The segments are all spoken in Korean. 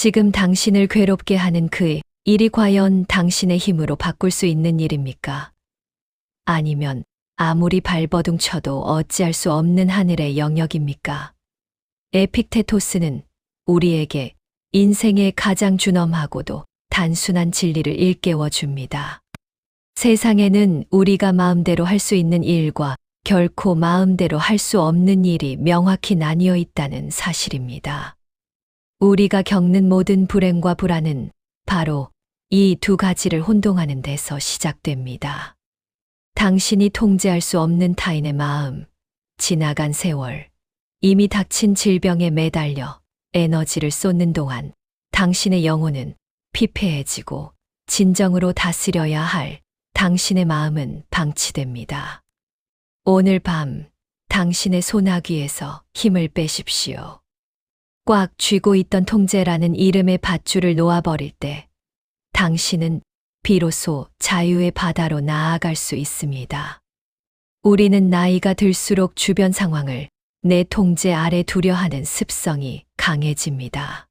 지금 당신을 괴롭게 하는 그 일이 과연 당신의 힘으로 바꿀 수 있는 일입니까? 아니면 아무리 발버둥 쳐도 어찌할 수 없는 하늘의 영역입니까? 에픽테토스는 우리에게 인생의 가장 준엄하고도 단순한 진리를 일깨워 줍니다. 세상에는 우리가 마음대로 할 수 있는 일과 결코 마음대로 할 수 없는 일이 명확히 나뉘어 있다는 사실입니다. 우리가 겪는 모든 불행과 불안은 바로 이 두 가지를 혼동하는 데서 시작됩니다. 당신이 통제할 수 없는 타인의 마음, 지나간 세월, 이미 닥친 질병에 매달려 에너지를 쏟는 동안 당신의 영혼은 피폐해지고 진정으로 다스려야 할 당신의 마음은 방치됩니다. 오늘 밤 당신의 소나귀에서 힘을 빼십시오. 꽉 쥐고 있던 통제라는 이름의 밧줄을 놓아버릴 때 당신은 비로소 자유의 바다로 나아갈 수 있습니다. 우리는 나이가 들수록 주변 상황을 내 통제 아래 두려 하는 습성이 강해집니다.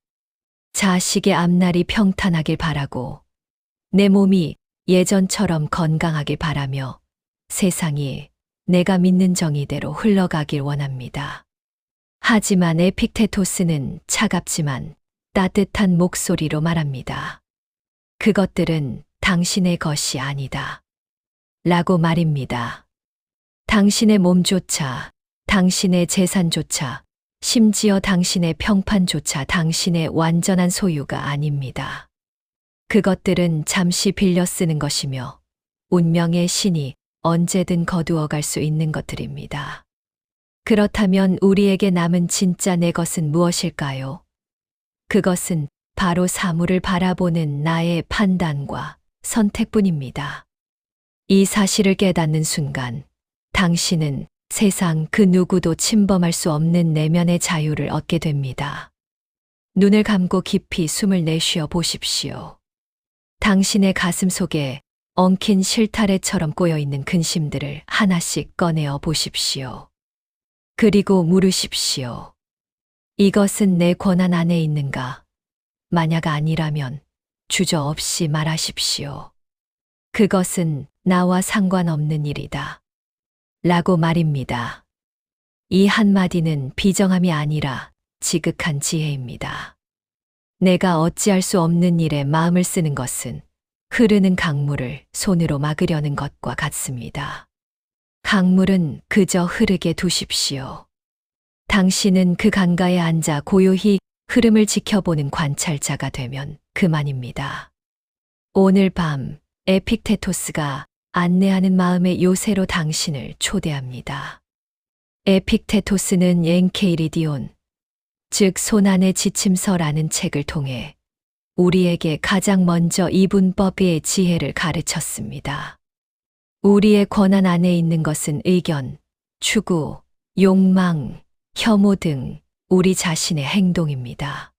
자식의 앞날이 평탄하길 바라고 내 몸이 예전처럼 건강하길 바라며 세상이 내가 믿는 정의대로 흘러가길 원합니다. 하지만 에픽테토스는 차갑지만 따뜻한 목소리로 말합니다. 그것들은 당신의 것이 아니다. 라고 말입니다. 당신의 몸조차, 당신의 재산조차, 심지어 당신의 평판조차 당신의 완전한 소유가 아닙니다. 그것들은 잠시 빌려 쓰는 것이며 운명의 신이 언제든 거두어 갈 수 있는 것들입니다. 그렇다면 우리에게 남은 진짜 내 것은 무엇일까요? 그것은 바로 사물을 바라보는 나의 판단과 선택뿐입니다. 이 사실을 깨닫는 순간 당신은 세상 그 누구도 침범할 수 없는 내면의 자유를 얻게 됩니다. 눈을 감고 깊이 숨을 내쉬어 보십시오. 당신의 가슴 속에 엉킨 실타래처럼 꼬여있는 근심들을 하나씩 꺼내어 보십시오. 그리고 물으십시오. 이것은 내 권한 안에 있는가? 만약 아니라면 주저없이 말하십시오. 그것은 나와 상관없는 일이다. 라고 말입니다. 이 한마디는 비정함이 아니라 지극한 지혜입니다. 내가 어찌할 수 없는 일에 마음을 쓰는 것은 흐르는 강물을 손으로 막으려는 것과 같습니다. 강물은 그저 흐르게 두십시오. 당신은 그 강가에 앉아 고요히 흐름을 지켜보는 관찰자가 되면 그만입니다. 오늘 밤 에픽테토스가 안내하는 마음의 요새로 당신을 초대합니다. 에픽테토스는 엔케이리디온, 즉 손안의 지침서라는 책을 통해 우리에게 가장 먼저 이분법의 지혜를 가르쳤습니다. 우리의 권한 안에 있는 것은 의견, 추구, 욕망, 혐오 등 우리 자신의 행동입니다.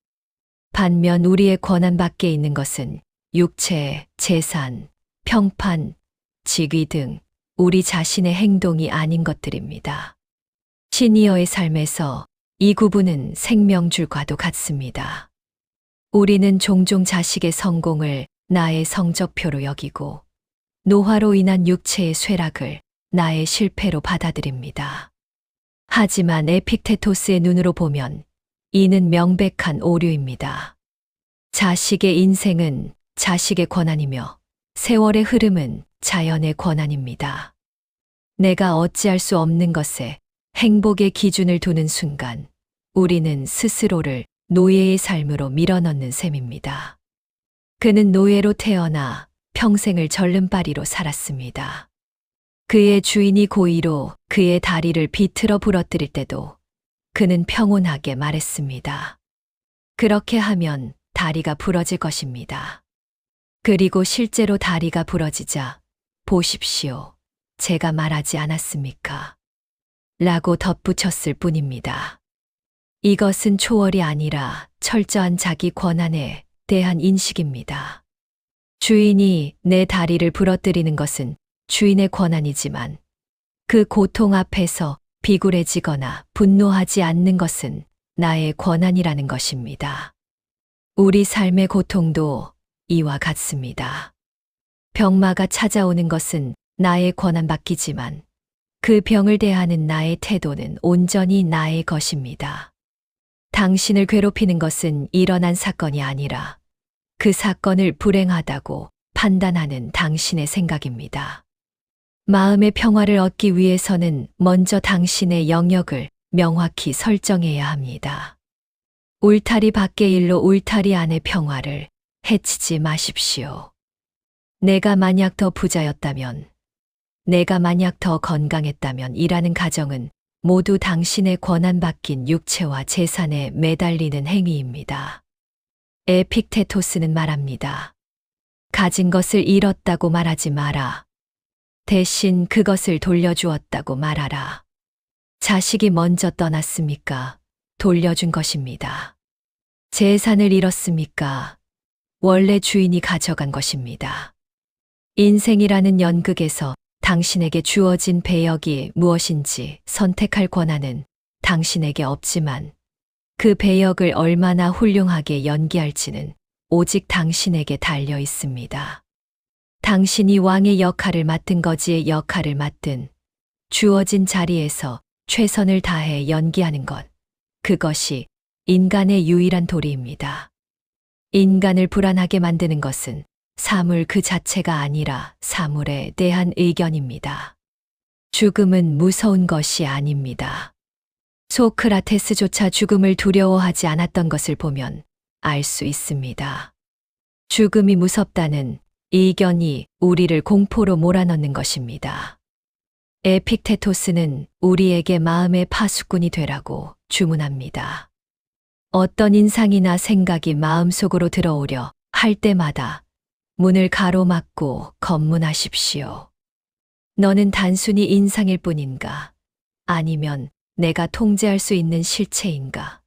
반면 우리의 권한 밖에 있는 것은 육체, 재산, 평판, 직위 등 우리 자신의 행동이 아닌 것들입니다. 시니어의 삶에서 이 구분은 생명줄과도 같습니다. 우리는 종종 자식의 성공을 나의 성적표로 여기고 노화로 인한 육체의 쇠락을 나의 실패로 받아들입니다. 하지만 에픽테토스의 눈으로 보면 이는 명백한 오류입니다. 자식의 인생은 자식의 권한이며 세월의 흐름은 자연의 권한입니다. 내가 어찌할 수 없는 것에 행복의 기준을 두는 순간 우리는 스스로를 노예의 삶으로 밀어넣는 셈입니다. 그는 노예로 태어나 평생을 절름발이로 살았습니다. 그의 주인이 고의로 그의 다리를 비틀어 부러뜨릴 때도 그는 평온하게 말했습니다. 그렇게 하면 다리가 부러질 것입니다. 그리고 실제로 다리가 부러지자 보십시오. 제가 말하지 않았습니까? 라고 덧붙였을 뿐입니다. 이것은 초월이 아니라 철저한 자기 권한에 대한 인식입니다. 주인이 내 다리를 부러뜨리는 것은 주인의 권한이지만 그 고통 앞에서 비굴해지거나 분노하지 않는 것은 나의 권한이라는 것입니다. 우리 삶의 고통도 이와 같습니다. 병마가 찾아오는 것은 나의 권한받기지만 그 병을 대하는 나의 태도는 온전히 나의 것입니다. 당신을 괴롭히는 것은 일어난 사건이 아니라 그 사건을 불행하다고 판단하는 당신의 생각입니다. 마음의 평화를 얻기 위해서는 먼저 당신의 영역을 명확히 설정해야 합니다. 울타리 밖의 일로 울타리 안의 평화를 해치지 마십시오. 내가 만약 더 부자였다면, 내가 만약 더 건강했다면 이라는 가정은 모두 당신의 권한받긴 육체와 재산에 매달리는 행위입니다. 에픽테토스는 말합니다. 가진 것을 잃었다고 말하지 마라. 대신 그것을 돌려주었다고 말하라. 자식이 먼저 떠났습니까? 돌려준 것입니다. 재산을 잃었습니까? 원래 주인이 가져간 것입니다. 인생이라는 연극에서 당신에게 주어진 배역이 무엇인지 선택할 권한은 당신에게 없지만 그 배역을 얼마나 훌륭하게 연기할지는 오직 당신에게 달려 있습니다. 당신이 왕의 역할을 맡든 거지의 역할을 맡든 주어진 자리에서 최선을 다해 연기하는 것, 그것이 인간의 유일한 도리입니다. 인간을 불안하게 만드는 것은 사물 그 자체가 아니라 사물에 대한 의견입니다. 죽음은 무서운 것이 아닙니다. 소크라테스조차 죽음을 두려워하지 않았던 것을 보면 알 수 있습니다. 죽음이 무섭다는 의견이 우리를 공포로 몰아넣는 것입니다. 에픽테토스는 우리에게 마음의 파수꾼이 되라고 주문합니다. 어떤 인상이나 생각이 마음속으로 들어오려 할 때마다 문을 가로막고 검문하십시오. 너는 단순히 인상일 뿐인가? 아니면 내가 통제할 수 있는 실체인가?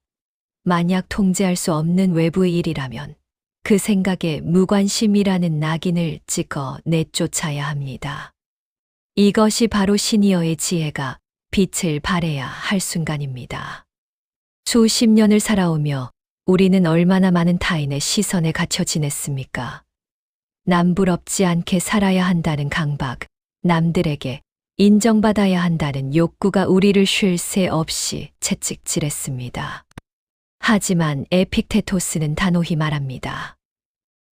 만약 통제할 수 없는 외부의 일이라면 그 생각에 무관심이라는 낙인을 찍어 내쫓아야 합니다. 이것이 바로 시니어의 지혜가 빛을 발해야 할 순간입니다. 수십 년을 살아오며 우리는 얼마나 많은 타인의 시선에 갇혀 지냈습니까? 남부럽지 않게 살아야 한다는 강박, 남들에게 인정받아야 한다는 욕구가 우리를 쉴 새 없이 채찍질했습니다. 하지만 에픽테토스는 단호히 말합니다.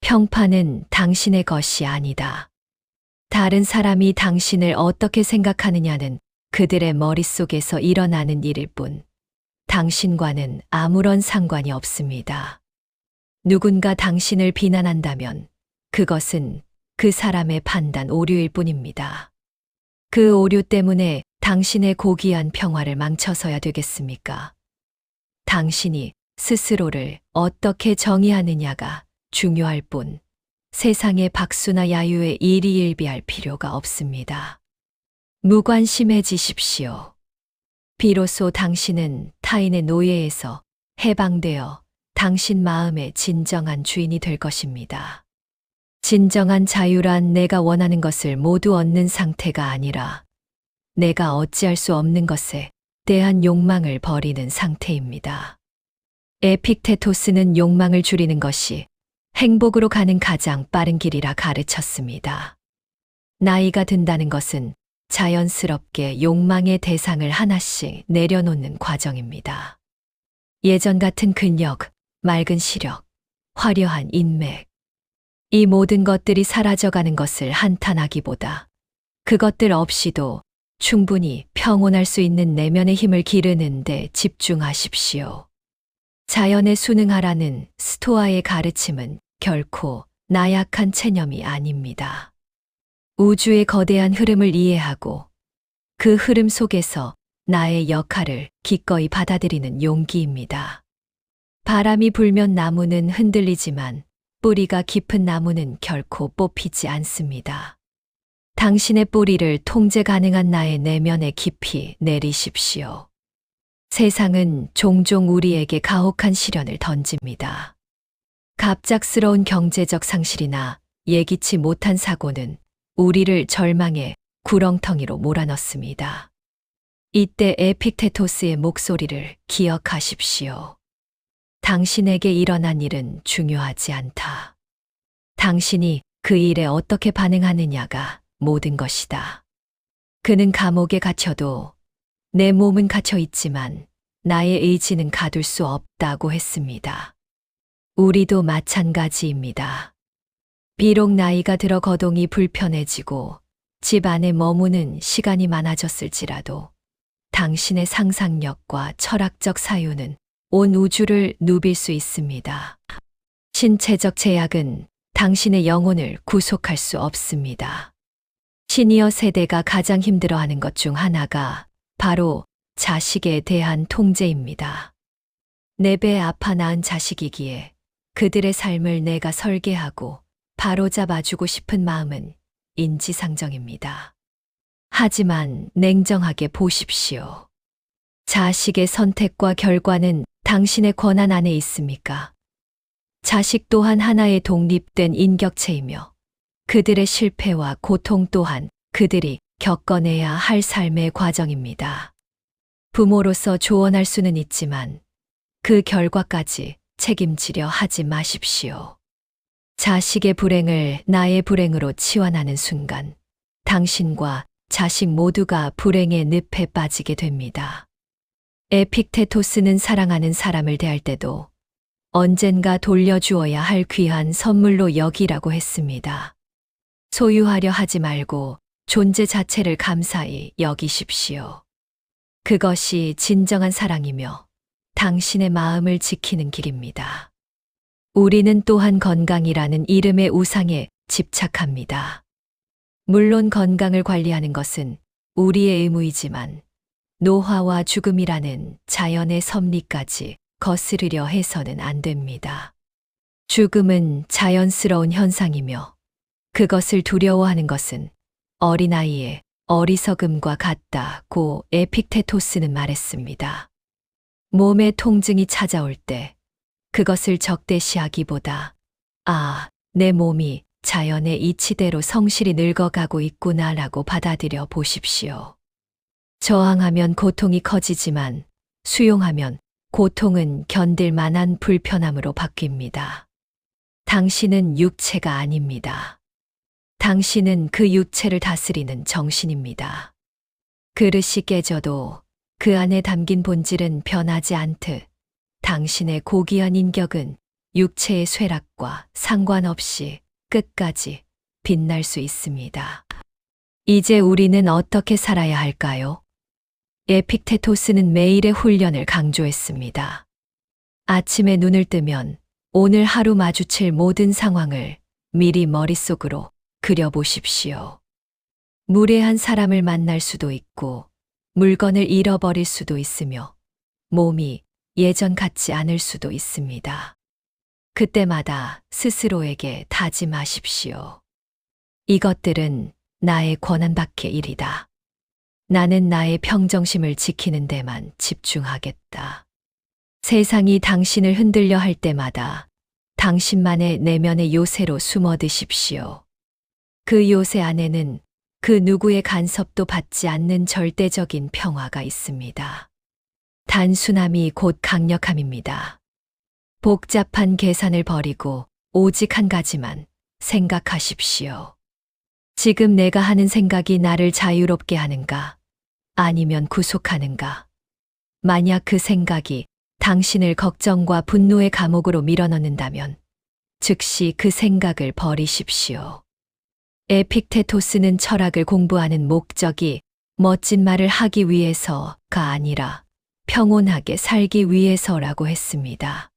평판은 당신의 것이 아니다. 다른 사람이 당신을 어떻게 생각하느냐는 그들의 머릿속에서 일어나는 일일 뿐, 당신과는 아무런 상관이 없습니다. 누군가 당신을 비난한다면 그것은 그 사람의 판단 오류일 뿐입니다. 그 오류 때문에 당신의 고귀한 평화를 망쳐서야 되겠습니까? 당신이 스스로를 어떻게 정의하느냐가 중요할 뿐, 세상의 박수나 야유에 일희일비할 필요가 없습니다. 무관심해지십시오. 비로소 당신은 타인의 노예에서 해방되어 당신 마음의 진정한 주인이 될 것입니다. 진정한 자유란 내가 원하는 것을 모두 얻는 상태가 아니라 내가 어찌할 수 없는 것에 대한 욕망을 버리는 상태입니다. 에픽테토스는 욕망을 줄이는 것이 행복으로 가는 가장 빠른 길이라 가르쳤습니다. 나이가 든다는 것은 자연스럽게 욕망의 대상을 하나씩 내려놓는 과정입니다. 예전 같은 근력, 맑은 시력, 화려한 인맥, 이 모든 것들이 사라져가는 것을 한탄하기보다 그것들 없이도 충분히 평온할 수 있는 내면의 힘을 기르는 데 집중하십시오. 자연에 순응하라는 스토아의 가르침은 결코 나약한 체념이 아닙니다. 우주의 거대한 흐름을 이해하고 그 흐름 속에서 나의 역할을 기꺼이 받아들이는 용기입니다. 바람이 불면 나무는 흔들리지만 뿌리가 깊은 나무는 결코 뽑히지 않습니다. 당신의 뿌리를 통제 가능한 나의 내면에 깊이 내리십시오. 세상은 종종 우리에게 가혹한 시련을 던집니다. 갑작스러운 경제적 상실이나 예기치 못한 사고는 우리를 절망의 구렁텅이로 몰아넣습니다. 이때 에픽테토스의 목소리를 기억하십시오. 당신에게 일어난 일은 중요하지 않다. 당신이 그 일에 어떻게 반응하느냐가 모든 것이다. 그는 감옥에 갇혀도 내 몸은 갇혀 있지만 나의 의지는 가둘 수 없다고 했습니다. 우리도 마찬가지입니다. 비록 나이가 들어 거동이 불편해지고 집 안에 머무는 시간이 많아졌을지라도 당신의 상상력과 철학적 사유는 온 우주를 누빌 수 있습니다. 신체적 제약은 당신의 영혼을 구속할 수 없습니다. 시니어 세대가 가장 힘들어하는 것 중 하나가 바로 자식에 대한 통제입니다. 내 배 아파 낳은 자식이기에 그들의 삶을 내가 설계하고 바로잡아주고 싶은 마음은 인지상정입니다. 하지만 냉정하게 보십시오. 자식의 선택과 결과는 당신의 권한 안에 있습니까? 자식 또한 하나의 독립된 인격체이며 그들의 실패와 고통 또한 그들이 겪어내야 할 삶의 과정입니다. 부모로서 조언할 수는 있지만 그 결과까지 책임지려 하지 마십시오. 자식의 불행을 나의 불행으로 치환하는 순간 당신과 자식 모두가 불행의 늪에 빠지게 됩니다. 에픽테토스는 사랑하는 사람을 대할 때도 언젠가 돌려주어야 할 귀한 선물로 여기라고 했습니다. 소유하려 하지 말고 존재 자체를 감사히 여기십시오. 그것이 진정한 사랑이며 당신의 마음을 지키는 길입니다. 우리는 또한 건강이라는 이름의 우상에 집착합니다. 물론 건강을 관리하는 것은 우리의 의무이지만 노화와 죽음이라는 자연의 섭리까지 거스르려 해서는 안 됩니다. 죽음은 자연스러운 현상이며 그것을 두려워하는 것은 어린아이의 어리석음과 같다고 에픽테토스는 말했습니다. 몸의 통증이 찾아올 때 그것을 적대시하기보다 내 몸이 자연의 이치대로 성실히 늙어가고 있구나라고 받아들여 보십시오. 저항하면 고통이 커지지만 수용하면 고통은 견딜 만한 불편함으로 바뀝니다. 당신은 육체가 아닙니다. 당신은 그 육체를 다스리는 정신입니다. 그릇이 깨져도 그 안에 담긴 본질은 변하지 않듯 당신의 고귀한 인격은 육체의 쇠락과 상관없이 끝까지 빛날 수 있습니다. 이제 우리는 어떻게 살아야 할까요? 에픽테토스는 매일의 훈련을 강조했습니다. 아침에 눈을 뜨면 오늘 하루 마주칠 모든 상황을 미리 머릿속으로 그려보십시오. 무례한 사람을 만날 수도 있고 물건을 잃어버릴 수도 있으며 몸이 예전 같지 않을 수도 있습니다. 그때마다 스스로에게 다짐하십시오. 이것들은 나의 권한 밖의 일이다. 나는 나의 평정심을 지키는 데만 집중하겠다. 세상이 당신을 흔들려 할 때마다 당신만의 내면의 요새로 숨어드십시오. 그 요새 안에는 그 누구의 간섭도 받지 않는 절대적인 평화가 있습니다. 단순함이 곧 강력함입니다. 복잡한 계산을 버리고 오직 한 가지만 생각하십시오. 지금 내가 하는 생각이 나를 자유롭게 하는가? 아니면 구속하는가? 만약 그 생각이 당신을 걱정과 분노의 감옥으로 밀어넣는다면 즉시 그 생각을 버리십시오. 에픽테토스는 철학을 공부하는 목적이 멋진 말을 하기 위해서가 아니라 평온하게 살기 위해서라고 했습니다.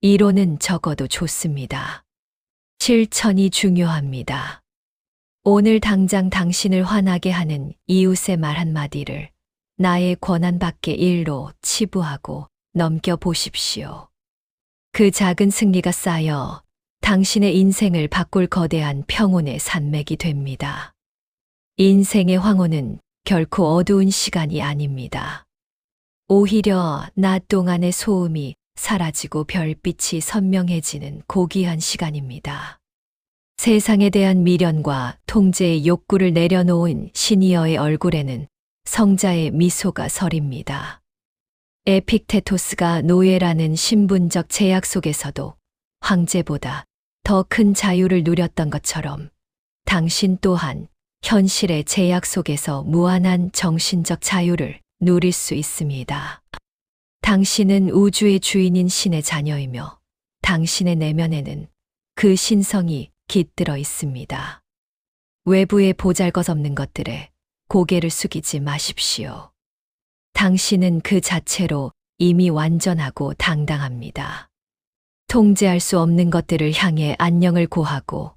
이론은 적어도 좋습니다. 실천이 중요합니다. 오늘 당장 당신을 화나게 하는 이웃의 말 한마디를 나의 권한 밖의 일로 치부하고 넘겨보십시오. 그 작은 승리가 쌓여 당신의 인생을 바꿀 거대한 평온의 산맥이 됩니다. 인생의 황혼은 결코 어두운 시간이 아닙니다. 오히려 낮 동안의 소음이 사라지고 별빛이 선명해지는 고귀한 시간입니다. 세상에 대한 미련과 통제의 욕구를 내려놓은 시니어의 얼굴에는 성자의 미소가 서립니다. 에픽테토스가 노예라는 신분적 제약 속에서도 황제보다 더 큰 자유를 누렸던 것처럼 당신 또한 현실의 제약 속에서 무한한 정신적 자유를 누릴 수 있습니다. 당신은 우주의 주인인 신의 자녀이며 당신의 내면에는 그 신성이 깃들어 있습니다. 외부의 보잘것없는 것들에 고개를 숙이지 마십시오. 당신은 그 자체로 이미 완전하고 당당합니다. 통제할 수 없는 것들을 향해 안녕을 고하고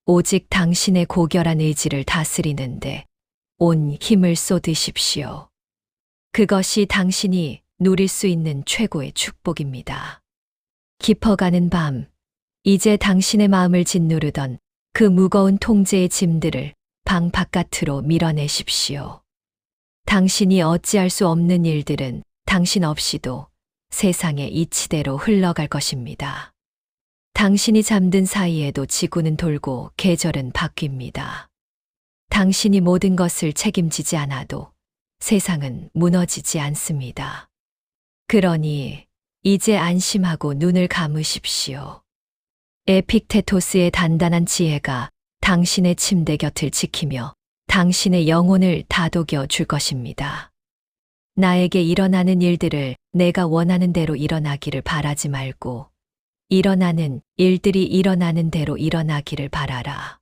오직 당신의 고결한 의지를 다스리는데 온 힘을 쏟으십시오. 그것이 당신이 누릴 수 있는 최고의 축복입니다. 깊어가는 밤, 이제 당신의 마음을 짓누르던 그 무거운 통제의 짐들을 방 바깥으로 밀어내십시오. 당신이 어찌할 수 없는 일들은 당신 없이도 세상의 이치대로 흘러갈 것입니다. 당신이 잠든 사이에도 지구는 돌고 계절은 바뀝니다. 당신이 모든 것을 책임지지 않아도 세상은 무너지지 않습니다. 그러니 이제 안심하고 눈을 감으십시오. 에픽테토스의 단단한 지혜가 당신의 침대 곁을 지키며 당신의 영혼을 다독여 줄 것입니다. 나에게 일어나는 일들을 내가 원하는 대로 일어나기를 바라지 말고 일어나는 일들이 일어나는 대로 일어나기를 바라라.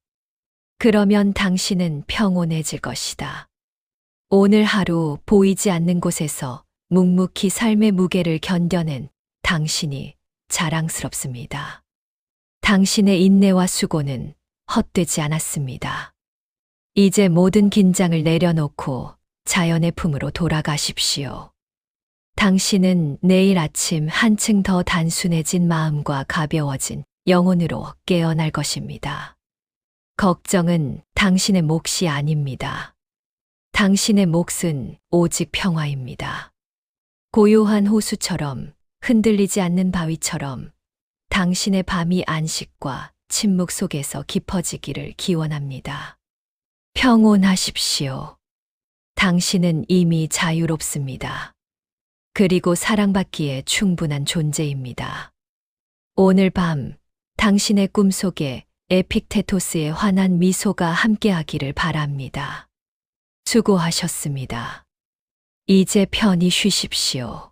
그러면 당신은 평온해질 것이다. 오늘 하루 보이지 않는 곳에서 묵묵히 삶의 무게를 견뎌낸 당신이 자랑스럽습니다. 당신의 인내와 수고는 헛되지 않았습니다. 이제 모든 긴장을 내려놓고 자연의 품으로 돌아가십시오. 당신은 내일 아침 한층 더 단순해진 마음과 가벼워진 영혼으로 깨어날 것입니다. 걱정은 당신의 몫이 아닙니다. 당신의 몫은 오직 평화입니다. 고요한 호수처럼 흔들리지 않는 바위처럼 당신의 밤이 안식과 침묵 속에서 깊어지기를 기원합니다. 평온하십시오. 당신은 이미 자유롭습니다. 그리고 사랑받기에 충분한 존재입니다. 오늘 밤 당신의 꿈속에 에픽테토스의 환한 미소가 함께하기를 바랍니다. 수고하셨습니다. 이제 편히 쉬십시오.